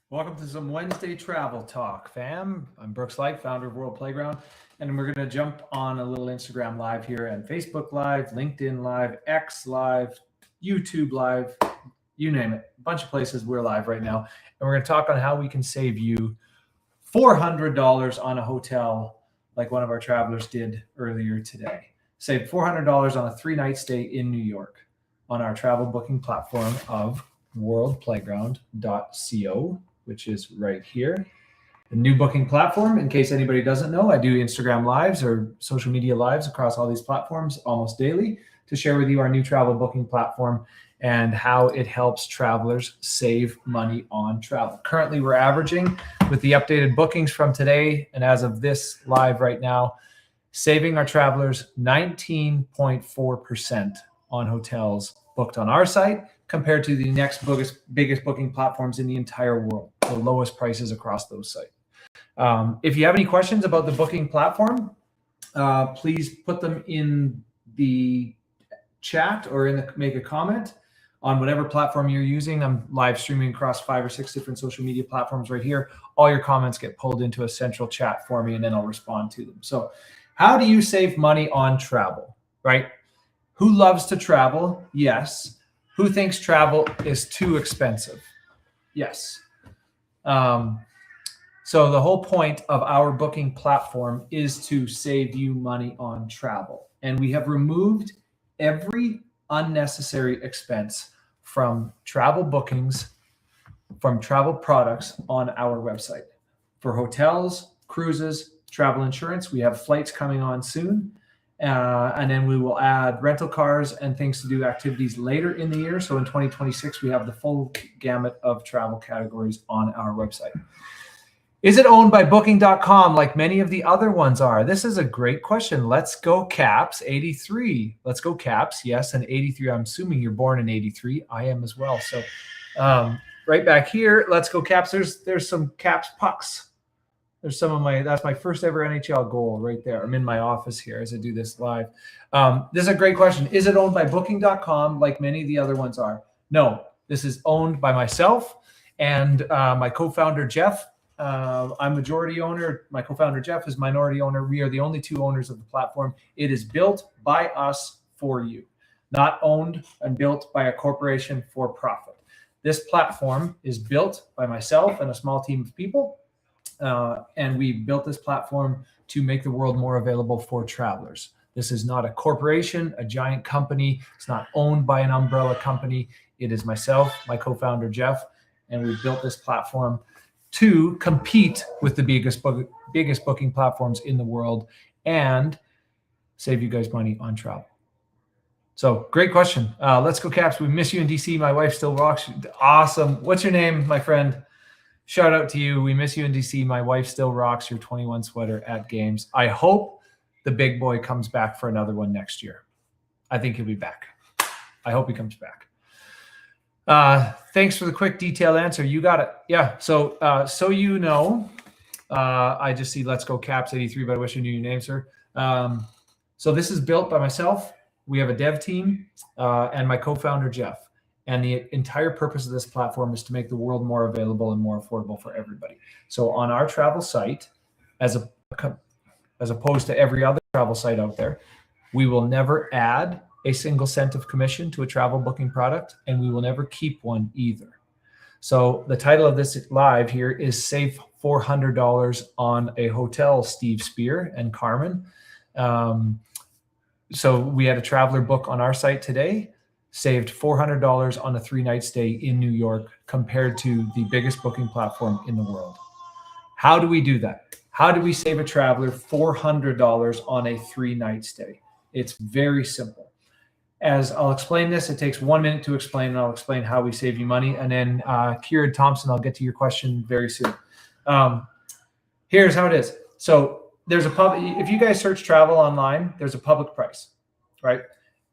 Welcome to some Wednesday travel talk, fam. I'm Brooks Light, founder of World Playground, and we're going to jump on a little Instagram live here and Facebook Live, LinkedIn Live, X Live, YouTube Live, you name it. A bunch of places we're live right now. And we're going to talk on how we can save you $400 on a hotel like one of our travelers did earlier today. Save $400 on a 3-night stay in New York on our travel booking platform of worldplayground.co, which is right here. The new booking platform, in case anybody doesn't know, I do Instagram lives or social media lives across all these platforms almost daily to share with you our new travel booking platform and how it helps travelers save money on travel. Currently, we're averaging, with the updated bookings from today and as of this live right now, saving our travelers 19.4% on hotels booked on our site compared to the next biggest booking platforms in the entire world, the lowest prices across those sites. If you have any questions about the booking platform, please put them in the chat or make a comment on whatever platform you're using. I'm live streaming across 5 or 6 different social media platforms right here. All your comments get pulled into a central chat for me, and then I'll respond to them. So how do you save money on travel, right? Who loves to travel? Yes. Who thinks travel is too expensive? Yes. So the whole point of our booking platform is to save you money on travel. And we have removed every unnecessary expense from travel bookings, from travel products on our website. For hotels, cruises, travel insurance, we have flights coming on soon. And then we will add rental cars and things to do activities later in the year. So in 2026, we have the full gamut of travel categories on our website. Is it owned by Booking.com like many of the other ones are? This is a great question. Let's go Caps 83. Let's go Caps. Yes, and 83. I'm assuming you're born in 83. I am as well. So right back here, let's go Caps. There's some Caps pucks. There's some of that's my first ever NHL goal right there. I'm in my office here as I do this live. This is a great question. Is it owned by Booking.com like many of the other ones are? No, this is owned by myself and my co-founder, Jeff. I'm majority owner. My co-founder, Jeff, is minority owner. We are the only 2 owners of the platform. It is built by us for you, not owned and built by a corporation for profit. This platform is built by myself and a small team of people. And we built this platform to make the world more available for travelers. This is not a corporation, a giant company. It's not owned by an umbrella company. It is myself, my co-founder, Jeff, and we built this platform to compete with the biggest booking platforms in the world and save you guys money on travel. So great question. Let's go Caps. We miss you in DC. My wife still rocks. Awesome. What's your name, my friend? Shout out to you. We miss you in DC. My wife still rocks your 21 sweater at games. I hope the big boy comes back for another one next year. I think he'll be back. I hope he comes back. Thanks for the quick, detailed answer. You got it. Yeah. So you know, I just see Let's Go Caps 83, but I wish I knew your name, sir. So this is built by myself. We have a dev team and my co-founder, Jeff. And the entire purpose of this platform is to make the world more available and more affordable for everybody. So on our travel site, as opposed to every other travel site out there, we will never add a single cent of commission to a travel booking product, and we will never keep one either. So the title of this live here is Save $400 on a Hotel, Steve Spear and Carmen. So we had a traveler book on our site today, saved $400 on a 3-night stay in New York compared to the biggest booking platform in the world. How do we do that? How do we save a traveler $400 on a 3-night stay? It's very simple. As I'll explain this, it takes 1 minute to explain, and I'll explain how we save you money. And then Kieran Thompson, I'll get to your question very soon. Here's how it is. So there's if you guys search travel online, there's a public price, right?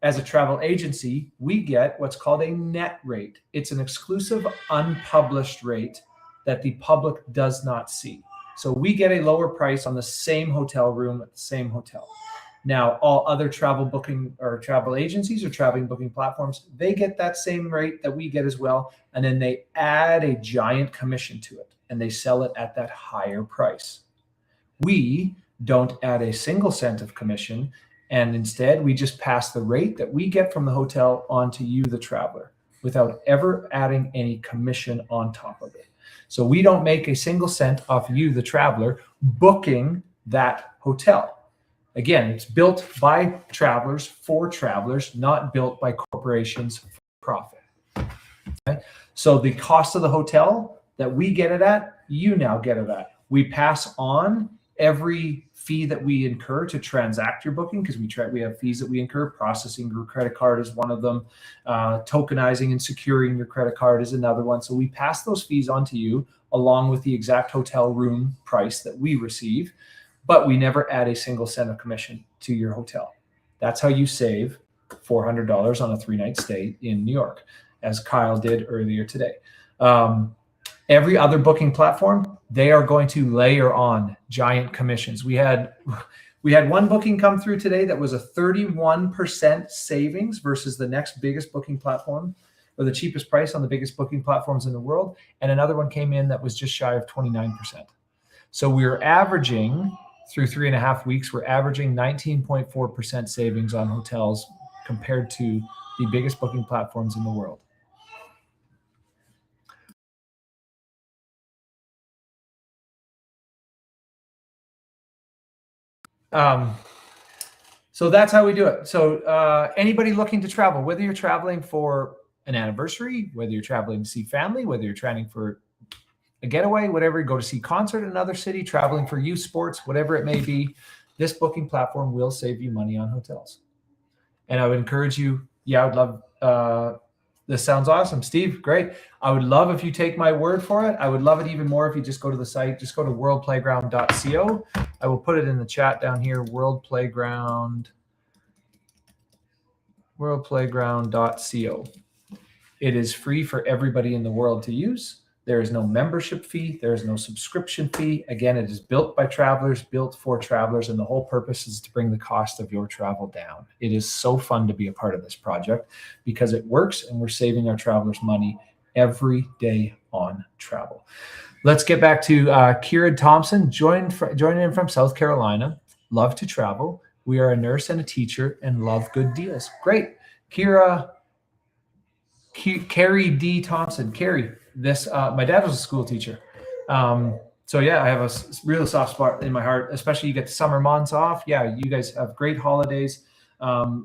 As a travel agency, we get what's called a net rate. It's an exclusive, unpublished rate that the public does not see. So we get a lower price on the same hotel room at the same hotel. Now, all other travel booking or travel agencies or traveling booking platforms, they get that same rate that we get as well. And then they add a giant commission to it and they sell it at that higher price. We don't add a single cent of commission. And instead, we just pass the rate that we get from the hotel on to you, the traveler, without ever adding any commission on top of it. So we don't make a single cent off you, the traveler, booking that hotel. Again, it's built by travelers for travelers, not built by corporations for profit. Okay? So the cost of the hotel that we get it at, you now get it at. We pass on every fee that we incur to transact your booking, because we have fees that we incur. Processing your credit card is one of them. Tokenizing and securing your credit card is another one. So we pass those fees on to you along with the exact hotel room price that we receive, but we never add a single cent of commission to your hotel. That's how you save $400 on a 3-night stay in New York, as Kyle did earlier today. Every other booking platform, they are going to layer on giant commissions. We had one booking come through today that was a 31% savings versus the next biggest booking platform, or the cheapest price on the biggest booking platforms in the world. And another one came in that was just shy of 29%. So we're averaging, through 3.5 weeks, we're averaging 19.4% savings on hotels compared to the biggest booking platforms in the world. So that's how we do it. So anybody looking to travel, whether you're traveling for an anniversary, whether you're traveling to see family, whether you're traveling for a getaway, whatever, go to see concert in another city, traveling for youth sports, whatever it may be, this booking platform will save you money on hotels. And I would encourage you, I would love, this sounds awesome. Steve, great. I would love if you take my word for it. I would love it even more if you just go to the site, just go to worldplayground.co. I will put it in the chat down here, worldplayground.co. It is free for everybody in the world to use. There is no membership fee. There is no subscription fee. Again, it is built by travelers, built for travelers, and the whole purpose is to bring the cost of your travel down. It is so fun to be a part of this project because it works and we're saving our travelers money every day on travel. Let's get back to Kira Thompson, joining in from South Carolina. Love to travel. We are a nurse and a teacher and love good deals. Great. Carrie D. Thompson. Carrie, my dad was a school teacher. So yeah, I have a real soft spot in my heart, especially you get the summer months off. Yeah, you guys have great holidays.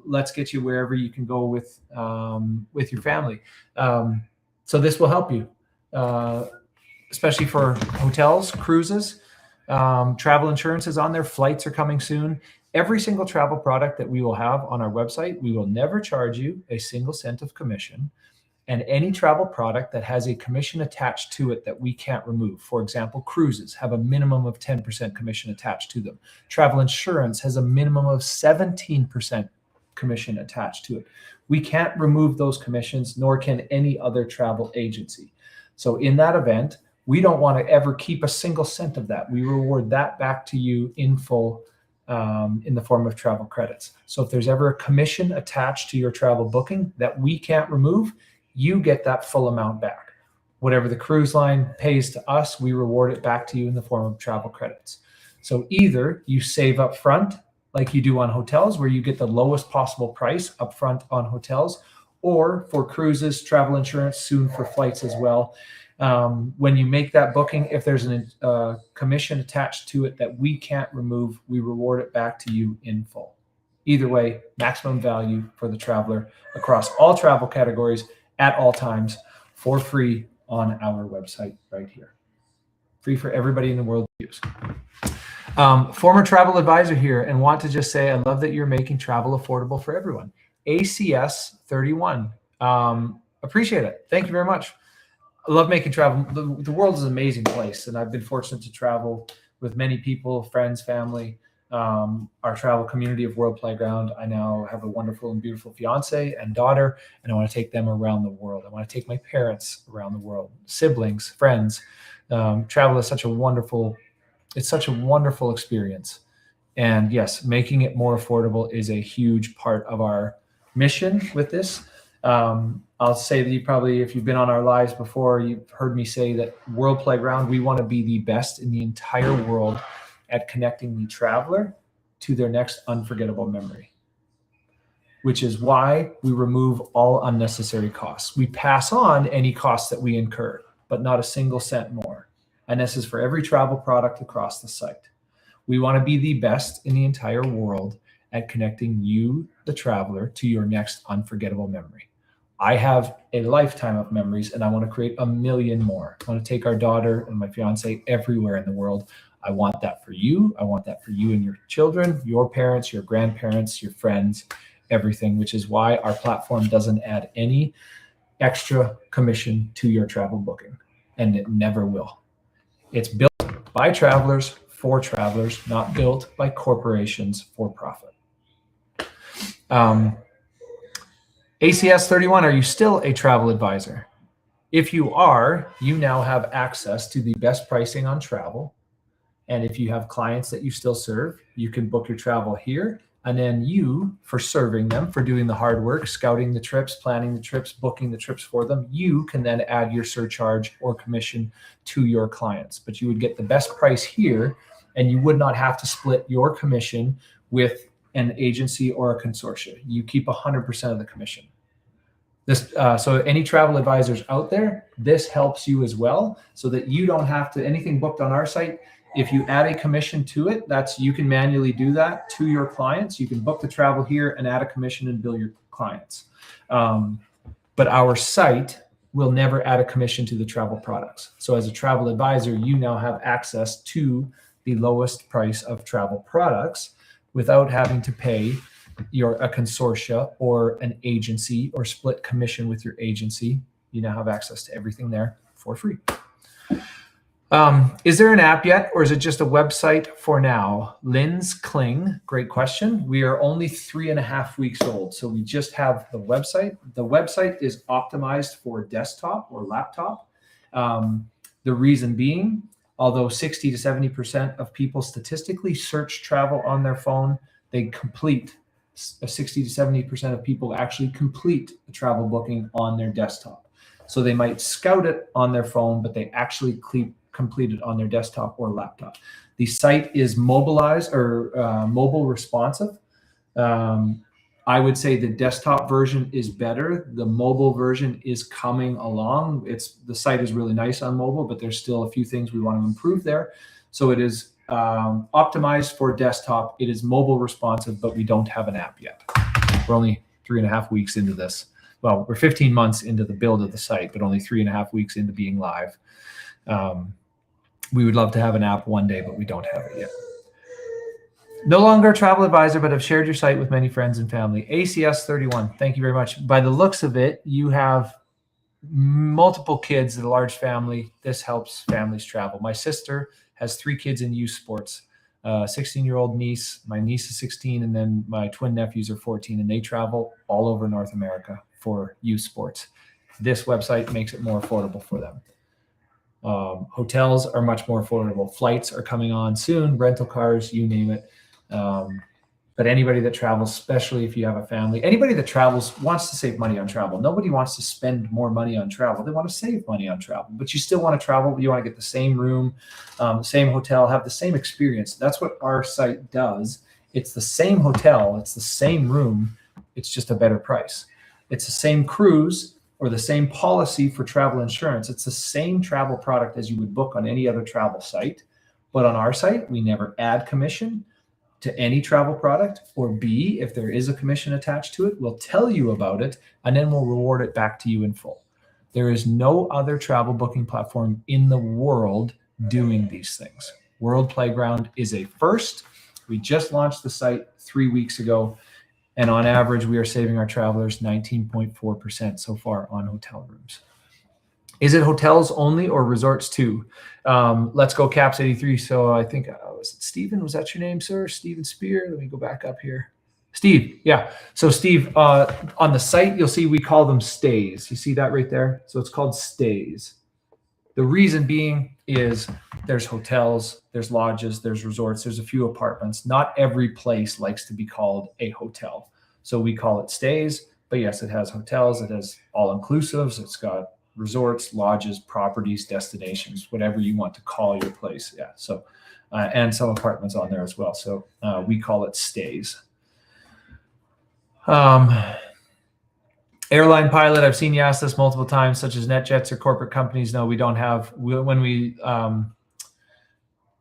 Let's get you wherever you can go with your family. So this will help you, especially for hotels, cruises, travel insurance is on there. Flights are coming soon. Every single travel product that we will have on our website, we will never charge you a single cent of commission. And any travel product that has a commission attached to it that we can't remove. For example, cruises have a minimum of 10% commission attached to them. Travel insurance has a minimum of 17% commission attached to it. We can't remove those commissions, nor can any other travel agency. So in that event, we don't want to ever keep a single cent of that. We reward that back to you in full in the form of travel credits. So if there's ever a commission attached to your travel booking that we can't remove, you get that full amount back. Whatever the cruise line pays to us, we reward it back to you in the form of travel credits. So either you save up front, like you do on hotels, where you get the lowest possible price up front on hotels, or for cruises, travel insurance, soon for flights as well. When you make that booking, if there's a commission attached to it that we can't remove, we reward it back to you in full. Either way, maximum value for the traveler across all travel categories at all times for free on our website right here. Free for everybody in the world to use. Former travel advisor here, and want to just say I love that you're making travel affordable for everyone. ACS 31. Appreciate it. Thank you very much. I love making travel. The world is an amazing place, and I've been fortunate to travel with many people, friends, family. Our travel community of World Playground. I now have a wonderful and beautiful fiance and daughter, and I want to take them around the world. I want to take my parents around the world, siblings, friends. Travel is such a wonderful experience. And yes, making it more affordable is a huge part of our mission with this. I'll say that you probably, if you've been on our lives before, you've heard me say that World Playground, we want to be the best in the entire world at connecting the traveler to their next unforgettable memory, which is why we remove all unnecessary costs. We pass on any costs that we incur, but not a single cent more. And this is for every travel product across the site. We want to be the best in the entire world at connecting you, the traveler, to your next unforgettable memory. I have a lifetime of memories, and I want to create a million more. I want to take our daughter and my fiance everywhere in the world. I want that for you. I want that for you and your children, your parents, your grandparents, your friends, everything, which is why our platform doesn't add any extra commission to your travel booking, and it never will. It's built by travelers for travelers, not built by corporations for profit. ACS 31, are you still a travel advisor? If you are, you now have access to the best pricing on travel. And if you have clients that you still serve, you can book your travel here. And then you, for serving them, for doing the hard work, scouting the trips, planning the trips, booking the trips for them, you can then add your surcharge or commission to your clients. But you would get the best price here, and you would not have to split your commission with an agency or a consortia. You keep 100% of the commission. This, so any travel advisors out there, this helps you as well, so that you don't have to, anything booked on our site, if you add a commission to it, you can manually do that to your clients. You can book the travel here and add a commission and bill your clients. But our site will never add a commission to the travel products. So as a travel advisor, you now have access to the lowest price of travel products without having to pay a consortia or an agency or split commission with your agency. You now have access to everything there for free. Is there an app yet, or is it just a website for now? Lynn's Kling, great question. We are only 3.5 weeks old, so we just have the website. The website is optimized for desktop or laptop. The reason being, although 60 to 70% of people statistically search travel on their phone, they complete 60 to 70% of people actually complete the travel booking on their desktop. So they might scout it on their phone, but they actually complete it on their desktop or laptop. The site is mobilized or mobile responsive. I would say the desktop version is better. The mobile version is coming along. The site is really nice on mobile, but there's still a few things we want to improve there. So it is optimized for desktop. It is mobile responsive, but we don't have an app yet. We're only 3.5 weeks into this. Well, we're 15 months into the build of the site, but only 3.5 weeks into being live. We would love to have an app one day, but we don't have it yet. No longer a travel advisor, but have shared your site with many friends and family. ACS 31, thank you very much. By the looks of it, you have multiple kids in a large family. This helps families travel. My sister has 3 kids in youth sports, 16-year-old niece. My niece is 16, and then my twin nephews are 14, and they travel all over North America for youth sports. This website makes it more affordable for them. Hotels are much more affordable. Flights are coming on soon, rental cars, you name it. But anybody that travels, especially if you have a family, anybody that travels wants to save money on travel. Nobody wants to spend more money on travel. They want to save money on travel, but you still want to travel. You want to get the same room, same hotel, have the same experience. That's what our site does. It's the same hotel. It's the same room. It's just a better price. It's the same cruise or the same policy for travel insurance. It's the same travel product as you would book on any other travel site. But on our site, we never add commission to any travel product, or B, if there is a commission attached to it, we'll tell you about it, and then we'll reward it back to you in full. There is no other travel booking platform in the world doing these things. World Playground is a first. We just launched the site 3 weeks ago, and on average, we are saving our travelers 19.4% so far on hotel rooms. Is it hotels only or resorts too? Let's go Caps 83. So I think, was it Stephen? Was that your name, sir? Stephen Spear. Let me go back up here. Steve, yeah. So Steve, on the site, you'll see we call them stays. You see that right there? So it's called stays. The reason being is there's hotels, there's lodges, there's resorts, there's a few apartments. Not every place likes to be called a hotel. So we call it stays, but yes, it has hotels, it has all-inclusives, it's got resorts, lodges, properties, destinations, whatever you want to call your place. Yeah, so, and some apartments on there as well. So we call it stays. Airline pilot, I've seen you ask this multiple times, such as NetJets or corporate companies. No, we don't have,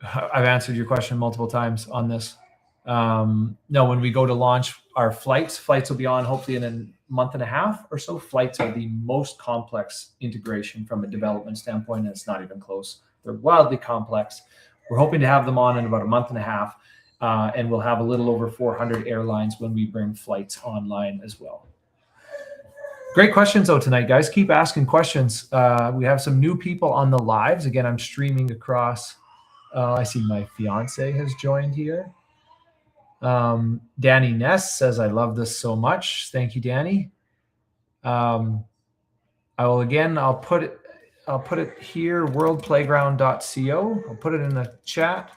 I've answered your question multiple times on this. No, when we go to launch our flights will be on hopefully in a month and a half or so. Flights are the most complex integration from a development standpoint, and it's not even close. They're wildly complex. We're hoping to have them on in about a month and a half, and we'll have a little over 400 airlines when we bring flights online as well. Great questions though tonight, guys. Keep asking questions. We have some new people on the lives. Again, I'm streaming across. I see my fiance has joined here. Danny Ness says, I love this so much. Thank you, Danny. I'll put it here, worldplayground.co. I'll put it in the chat.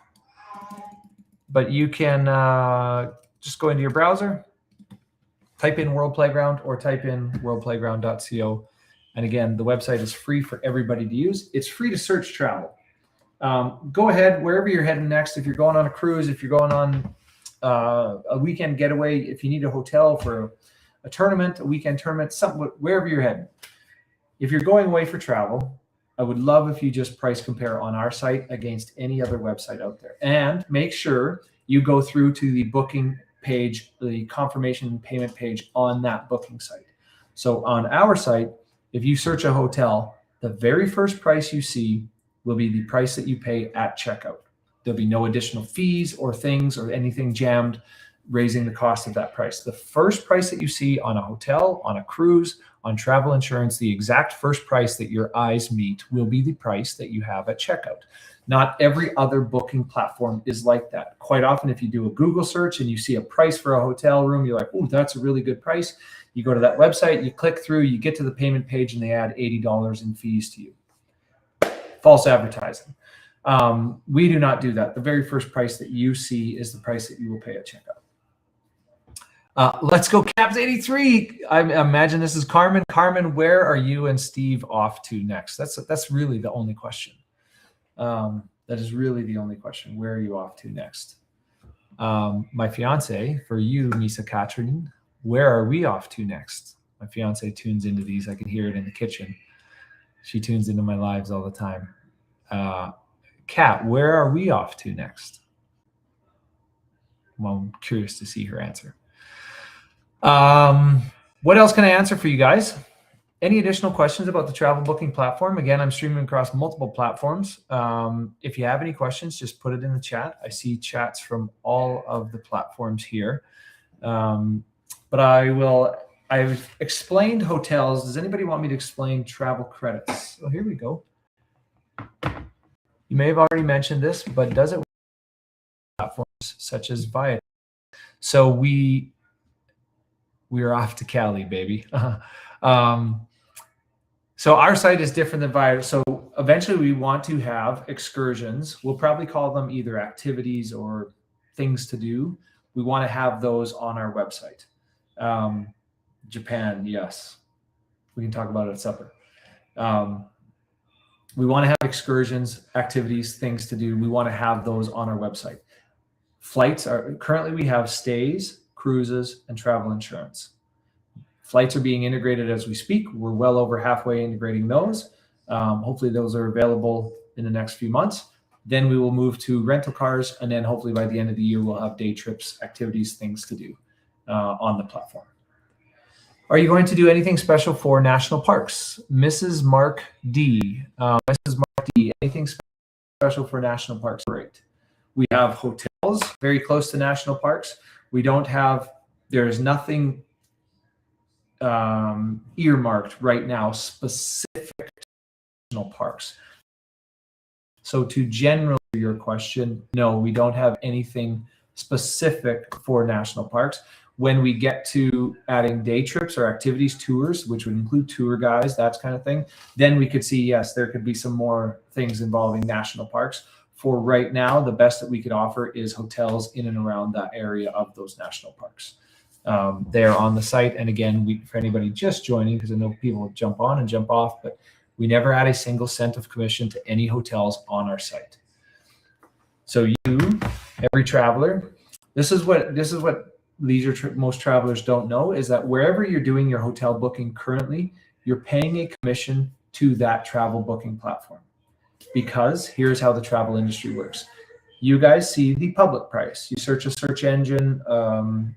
But you can just go into your browser, type in World Playground or type in worldplayground.co. And again, the website is free for everybody to use. It's free to search travel. Go ahead, wherever you're heading next. If you're going on a cruise, if you're going on a weekend getaway, if you need a hotel for a tournament, a weekend tournament, something, wherever you're heading. If you're going away for travel, I would love if you just price compare on our site against any other website out there. And make sure you go through to the booking page, the confirmation payment page on that booking site. So on our site, if you search a hotel, the very first price you see will be the price that you pay at checkout. There'll be no additional fees or things or anything jammed raising the cost of that price. The first price that you see on a hotel, on a cruise, on travel insurance, the exact first price that your eyes meet will be the price that you have at checkout. Not every other booking platform is like that. Quite often, if you do a Google search and you see a price for a hotel room, you're like, oh, that's a really good price. You go to that website, you click through, you get to the payment page, and they add $80 in fees to you. False advertising. We do not do that. The very first price that you see is the price that you will pay at checkout. Let's go Caps 83. I imagine this is Carmen. Carmen, where are you and Steve off to next? That's really the only question. That is really the only question. Where are you off to next? My fiance, for you, Misa Katrin, where are we off to next? My fiance tunes into these. I can hear it in the kitchen. She tunes into my lives all the time. Kat, where are we off to next? Well, I'm curious to see her answer. What else can I answer for you guys? Any additional questions about the travel booking platform? Again, I'm streaming across multiple platforms. If you have any questions, just put it in the chat. I see chats from all of the platforms here. But I've explained hotels. Does anybody want me to explain travel credits? Oh, here we go. You may have already mentioned this, but does it work with platforms such as Viator? So we are off to Cali, baby. So our site is different than Viator. So eventually we want to have excursions. We'll probably call them either activities or things to do. We want to have those on our website. Japan, yes. We can talk about it at supper. We want to have excursions, activities, things to do. We want to have those on our website. Flights are currently we have stays, cruises, and travel insurance. Flights are being integrated as we speak. We're well over halfway integrating those. Hopefully those are available in the next few months. Then we will move to rental cars. And then hopefully by the end of the year, we'll have day trips, activities, things to do on the platform. Are you going to do anything special for national parks? Mrs. Mark D. Mrs. Mark D. Anything special for national parks? Great. We have hotels very close to national parks. We don't have, there is nothing earmarked right now specific to national parks. So to generally your question, no, we don't have anything specific for national parks. When we get to adding day trips or activities, tours, which would include tour guides, that kind of thing, then we could see, yes, there could be some more things involving national parks. For right now, the best that we could offer is hotels in and around that area of those national parks. They're on the site. And again, for anybody just joining, because I know people jump on and jump off, but we never add a single cent of commission to any hotels on our site. So every traveler, this is what most travelers don't know, is that wherever you're doing your hotel booking currently, you're paying a commission to that travel booking platform. Because here's how the travel industry works. You guys see the public price. You search a search engine, an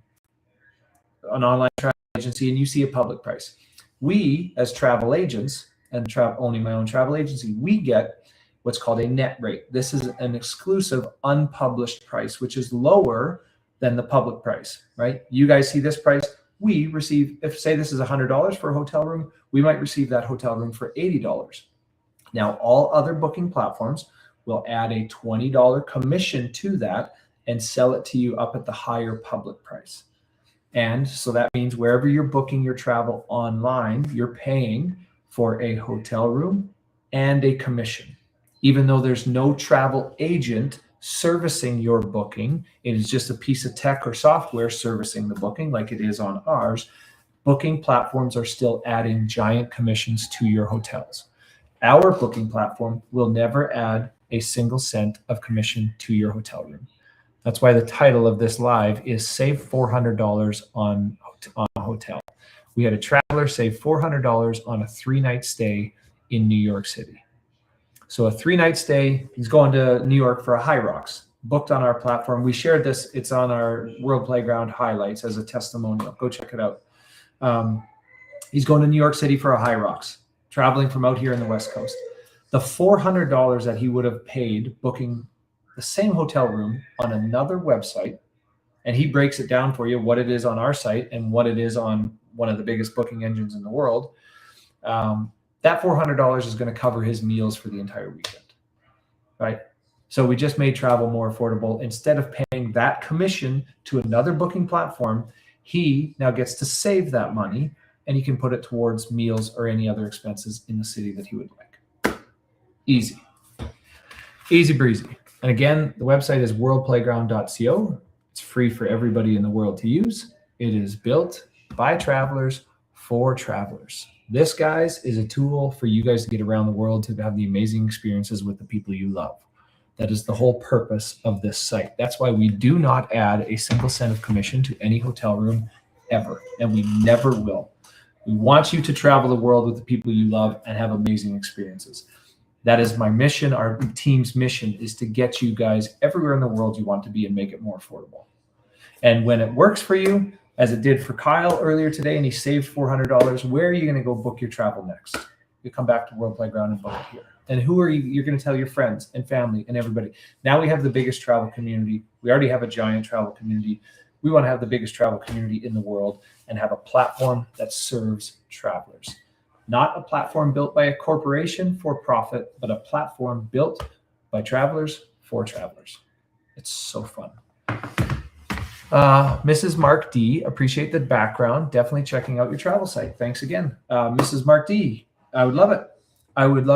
online travel agency, and you see a public price. We, as travel agents and owning my own travel agency, we get what's called a net rate. This is an exclusive unpublished price, which is lower than the public price, right? You guys see this price. We receive, if say this is $100 for a hotel room, we might receive that hotel room for $80. Now, all other booking platforms will add a $20 commission to that and sell it to you up at the higher public price. And so that means wherever you're booking your travel online, you're paying for a hotel room and a commission. Even though there's no travel agent servicing your booking, it is just a piece of tech or software servicing the booking like it is on ours. Booking platforms are still adding giant commissions to your hotels. Our booking platform will never add a single cent of commission to your hotel room. That's why the title of this live is Save $400 on a hotel. We had a traveler save $400 on a 3-night stay in New York City. So a 3-night stay, he's going to New York for a High Rocks, booked on our platform. We shared this. It's on our World Playground highlights as a testimonial. Go check it out. He's going to New York City for a High Rocks, traveling from out here in the West Coast. The $400 that he would have paid booking the same hotel room on another website, and he breaks it down for you, what it is on our site and what it is on one of the biggest booking engines in the world. That $400 is going to cover his meals for the entire weekend, right? So we just made travel more affordable. Instead of paying that commission to another booking platform, he now gets to save that money, and he can put it towards meals or any other expenses in the city that he would like. Easy breezy. And again, the website is worldplayground.co. It's free for everybody in the world to use. It is built by travelers for travelers. This, guys, is a tool for you guys to get around the world, to have the amazing experiences with the people you love. That is the whole purpose of this site. That's why we do not add a single cent of commission to any hotel room ever, and we never will. We want you to travel the world with the people you love and have amazing experiences. That is my mission. Our team's mission is to get you guys everywhere in the world you want to be and make it more affordable. And when it works for you, as it did for Kyle earlier today, and he saved $400, where are you going to go book your travel next? You come back to World Playground and book it here. And who are you? You're going to tell your friends and family and everybody. Now we have the biggest travel community. We already have a giant travel community. We want to have the biggest travel community in the world and have a platform that serves travelers. Not a platform built by a corporation for profit, but a platform built by travelers for travelers. It's so fun. Mrs. Mark D, appreciate the background. Definitely checking out your travel site. Thanks again. Mrs. Mark D, I would love it. I would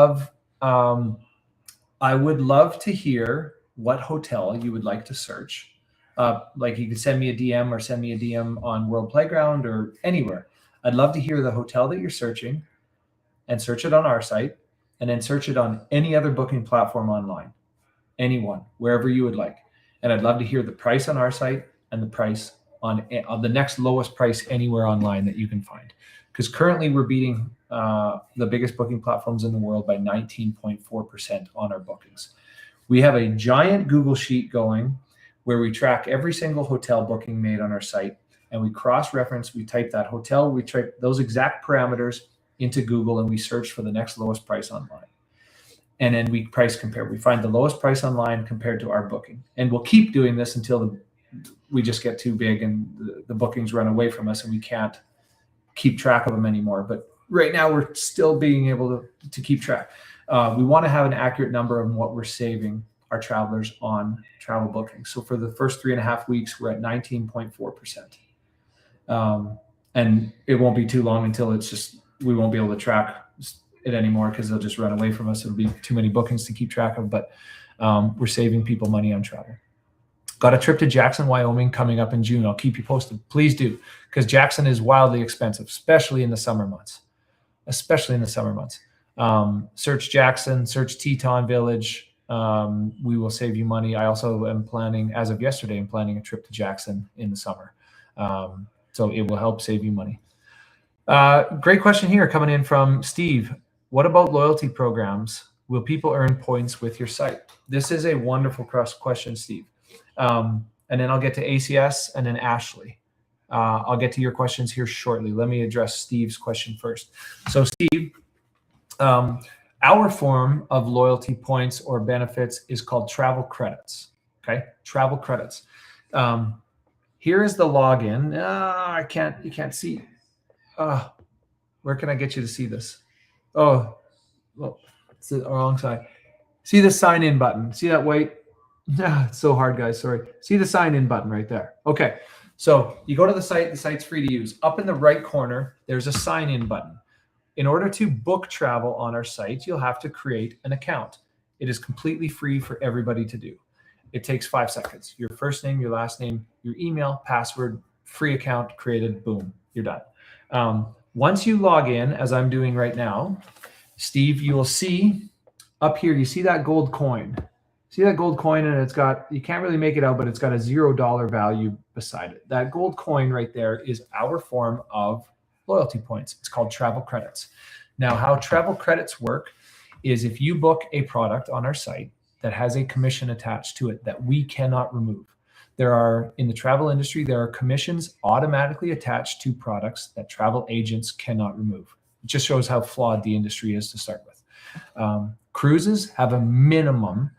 love to hear what hotel you would like to search. Like you could send me a DM or send me a DM on World Playground or anywhere. I'd love to hear the hotel that you're searching and search it on our site, and then search it on any other booking platform online, anyone, wherever you would like. And I'd love to hear the price on our site and the price on the next lowest price anywhere online that you can find. Because currently we're beating the biggest booking platforms in the world by 19.4% on our bookings. We have a giant Google sheet going where we track every single hotel booking made on our site, and we cross-reference, we type that hotel, we type those exact parameters into Google, and we search for the next lowest price online. And then we price compare. We find the lowest price online compared to our booking. And we'll keep doing this until we just get too big and the bookings run away from us and we can't keep track of them anymore. But right now we're still being able to keep track. We want to have an accurate number of what we're saving our travelers on travel bookings. So for the first 3.5 weeks, we're at 19.4%. And it won't be too long until it's just, we won't be able to track it anymore because they'll just run away from us. It'll be too many bookings to keep track of, but we're saving people money on travel. Got a trip to Jackson, Wyoming coming up in June. I'll keep you posted. Please do, because Jackson is wildly expensive, especially in the summer months. Search Jackson, search Teton Village. We will save you money. I also am planning, as of yesterday, I'm planning a trip to Jackson in the summer. So it will help save you money. Great question here coming in from Steve. What about loyalty programs? Will people earn points with your site? This is a wonderful question, Steve. And then I'll get to ACS and then Ashley. I'll get to your questions here shortly. Let me address Steve's question first. So Steve, our form of loyalty points or benefits is called travel credits. Okay, travel credits. Here is the login. You can't see. Where can I get you to see this? Oh, well, it's the wrong side. See the sign in button. See that white? It's so hard, guys. Sorry. See the sign in button right there. Okay. So you go to the site. The site's free to use. Up in the right corner, there's a sign in button. In order to book travel on our site, you'll have to create an account. It is completely free for everybody to do. It takes 5 seconds. Your first name, your last name, your email, password, free account created, boom, you're done. Once you log in, as I'm doing right now, Steve, you will see up here, you see that gold coin. See that gold coin, and it's got, you can't really make it out, but it's got a $0 value beside it. That gold coin right there is our form of loyalty points. It's called travel credits. Now, how travel credits work is if you book a product on our site that has a commission attached to it that we cannot remove. There are, in the travel industry, there are commissions automatically attached to products that travel agents cannot remove. It just shows how flawed the industry is to start with. Cruises have a minimum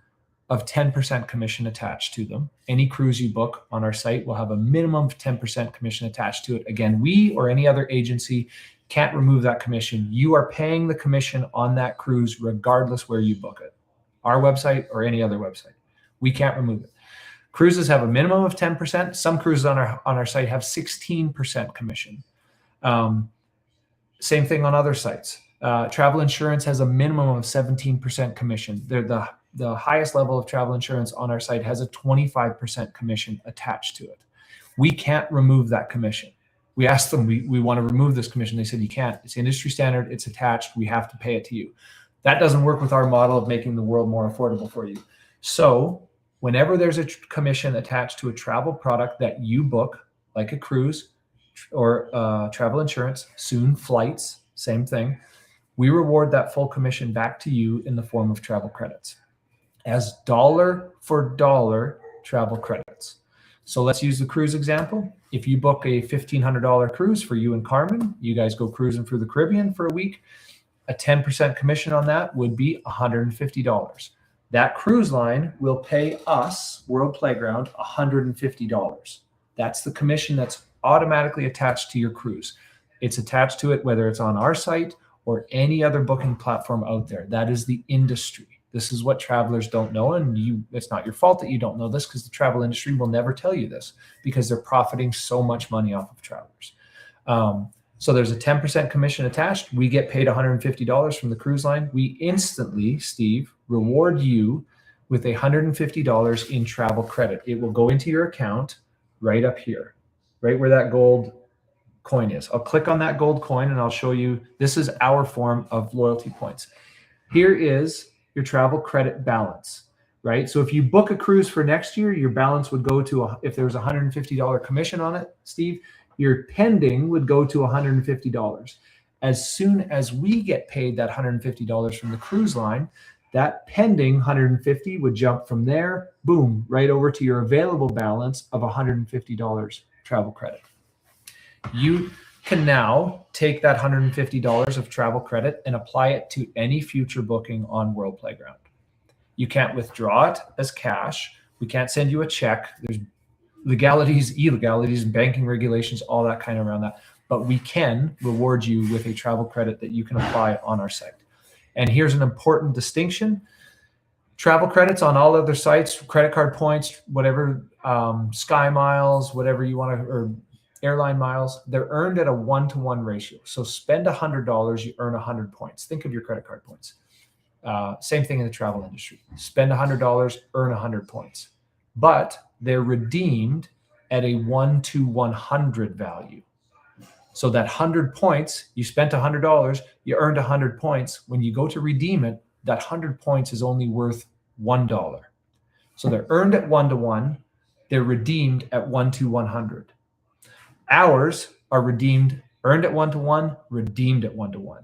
of 10% commission attached to them. Any cruise you book on our site will have a minimum of 10% commission attached to it. Again, we or any other agency can't remove that commission. You are paying the commission on that cruise regardless where you book it, our website or any other website. We can't remove it. Cruises have a minimum of 10%. Some cruises on our site have 16% commission. Same thing on other sites. Travel insurance has a minimum of 17% commission. The highest level of travel insurance on our site has a 25% commission attached to it. We can't remove that commission. We asked them, we want to remove this commission. They said, you can't. It's industry standard. It's attached. We have to pay it to you. That doesn't work with our model of making the world more affordable for you. So whenever there's a commission attached to a travel product that you book, like a cruise or travel insurance, soon flights, same thing, we reward that full commission back to you in the form of travel credits as dollar for dollar travel credits. So let's use the cruise example. If you book a $1,500 cruise for you and Carmen, you guys go cruising through the Caribbean for a week, a 10% commission on that would be $150. That cruise line will pay us, World Playground, $150. That's the commission that's automatically attached to your cruise. It's attached to it whether it's on our site or any other booking platform out there. That is the industry. This is what travelers don't know, and it's not your fault that you don't know this, because the travel industry will never tell you this because they're profiting so much money off of travelers. So there's a 10% commission attached. We get paid $150 from the cruise line. We instantly, Steve, reward you with $150 in travel credit. It will go into your account right up here, right where that gold coin is. I'll click on that gold coin and I'll show you, this is our form of loyalty points. Here is your travel credit balance, right? So if you book a cruise for next year, your balance would go to, if there was a $150 commission on it, Steve, your pending would go to $150. As soon as we get paid that $150 from the cruise line, that pending 150 would jump from there, boom, right over to your available balance of $150 travel credit. You can now take that $150 of travel credit and apply it to any future booking on World Playground. You can't withdraw it as cash. We can't send you a check. There's legalities, illegalities, and banking regulations, all that kind of around that. But we can reward you with a travel credit that you can apply on our site. And here's an important distinction. Travel credits on all other sites, credit card points, whatever, Sky Miles, whatever you want to, or airline miles, they're earned at a 1-to-1 ratio. So spend $100, you earn 100 points. Think of your credit card points. Same thing in the travel industry. Spend $100, earn 100 points. But they're redeemed at a 1-to-100 value. So that 100 points, you spent $100, you earned 100 points. When you go to redeem it, that 100 points is only worth $1. So they're earned at 1-to-1. They're redeemed at 1-to-100. Hours are earned at 1-to-1, redeemed at 1-to-1.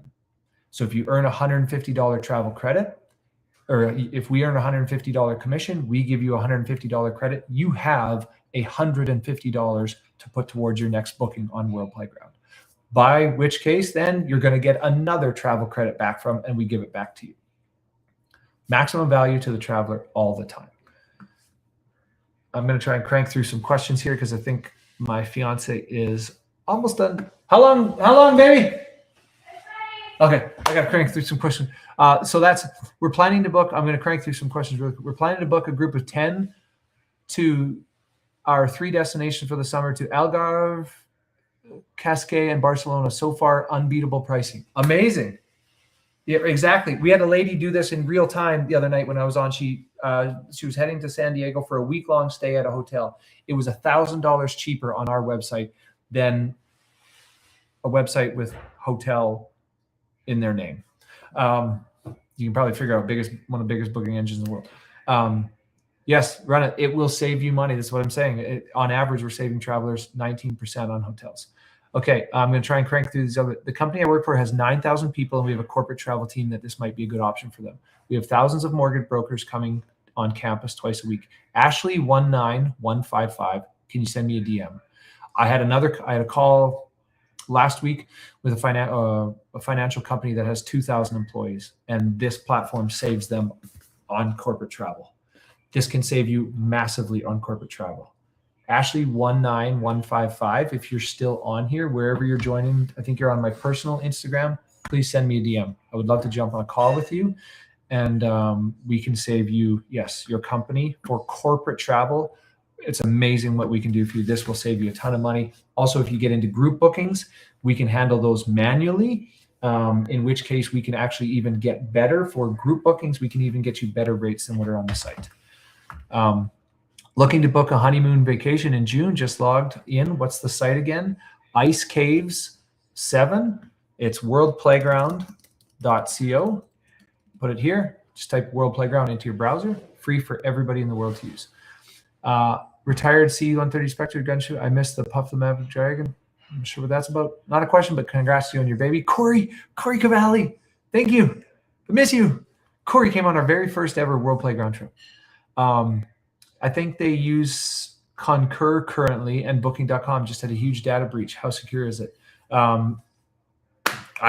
So if you earn $150 travel credit, or if we earn $150 commission, we give you $150 credit. You have $150 to put towards your next booking on World Playground. By which case, then you're going to get another travel credit back from, and we give it back to you. Maximum value to the traveler all the time. I'm going to try and crank through some questions here because I think my fiance is almost done. How long, baby? Okay, I got to crank through some questions. So we're planning to book. I'm going to crank through some questions. We're planning to book a group of 10 to our 3 destinations for the summer to Algarve, Cascais, and Barcelona. So far, unbeatable pricing. Amazing. Yeah, exactly. We had a lady do this in real time the other night when I was on. She was heading to San Diego for a week-long stay at a hotel. It was $1,000 cheaper on our website than a website with hotel in their name. You can probably figure out one of the biggest booking engines in the world. Yes, run it. It will save you money. That's what I'm saying. On average, we're saving travelers 19% on hotels. Okay, I'm going to try and crank through these other. The company I work for has 9,000 people, and we have a corporate travel team that this might be a good option for them. We have thousands of mortgage brokers coming on campus twice a week. Ashley 19155. Can you send me a DM? I had a call last week with a financial company that has 2,000 employees, and this platform saves them on corporate travel. This can save you massively on corporate travel. Ashley 19155. If you're still on here, wherever you're joining, I think you're on my personal Instagram, please send me a DM. I would love to jump on a call with you, and we can save you, yes, your company for corporate travel. It's amazing what we can do for you. This will save you a ton of money. Also, if you get into group bookings, we can handle those manually, in which case we can actually even get better for group bookings. We can even get you better rates than what are on the site. Looking to book a honeymoon vacation in June, just logged in. What's the site again? Ice Caves 7. It's worldplayground.co. Put it here. Just type World Playground into your browser. Free for everybody in the world to use. Retired C-130 Spectre gunship. I missed the Puff the Maverick Dragon. I'm not sure what that's about. Not a question, but congrats to you and your baby. Corey Cavalli. Thank you. I miss you. Corey came on our very first ever World Playground trip. I think they use Concur currently, and Booking.com just had a huge data breach. How secure is it? I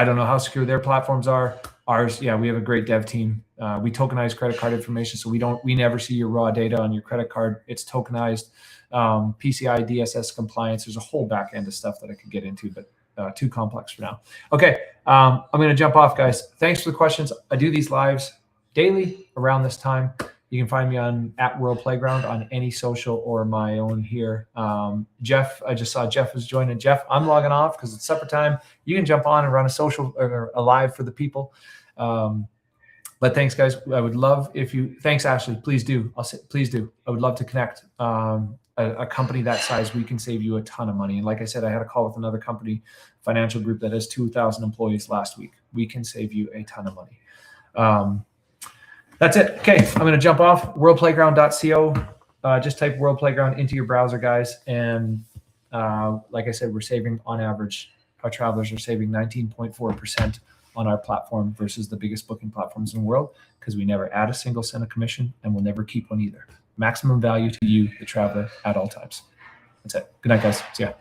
don't know how secure their platforms are. Ours, yeah, we have a great dev team. We tokenize credit card information, so we never see your raw data on your credit card. It's tokenized. PCI DSS compliance. There's a whole back end of stuff that I could get into, but too complex for now. Okay, I'm going to jump off, guys. Thanks for the questions. I do these lives daily around this time. You can find me on @World Playground on any social or my own here. Jeff, I just saw Jeff was joining. Jeff, I'm logging off because it's supper time. You can jump on and run a social or a live for the people. But thanks, guys. I would love if you. Thanks, Ashley. Please do. Please do. I would love to connect. A company that size, we can save you a ton of money. And like I said, I had a call with another company, financial group that has 2,000 employees last week. We can save you a ton of money. That's it. Okay, I'm going to jump off. Worldplayground.co. Just type World Playground into your browser, guys. And like I said, we're saving on average, our travelers are saving 19.4% on our platform versus the biggest booking platforms in the world because we never add a single cent of commission and we'll never keep one either. Maximum value to you, the traveler, at all times. That's it. Good night, guys. See ya.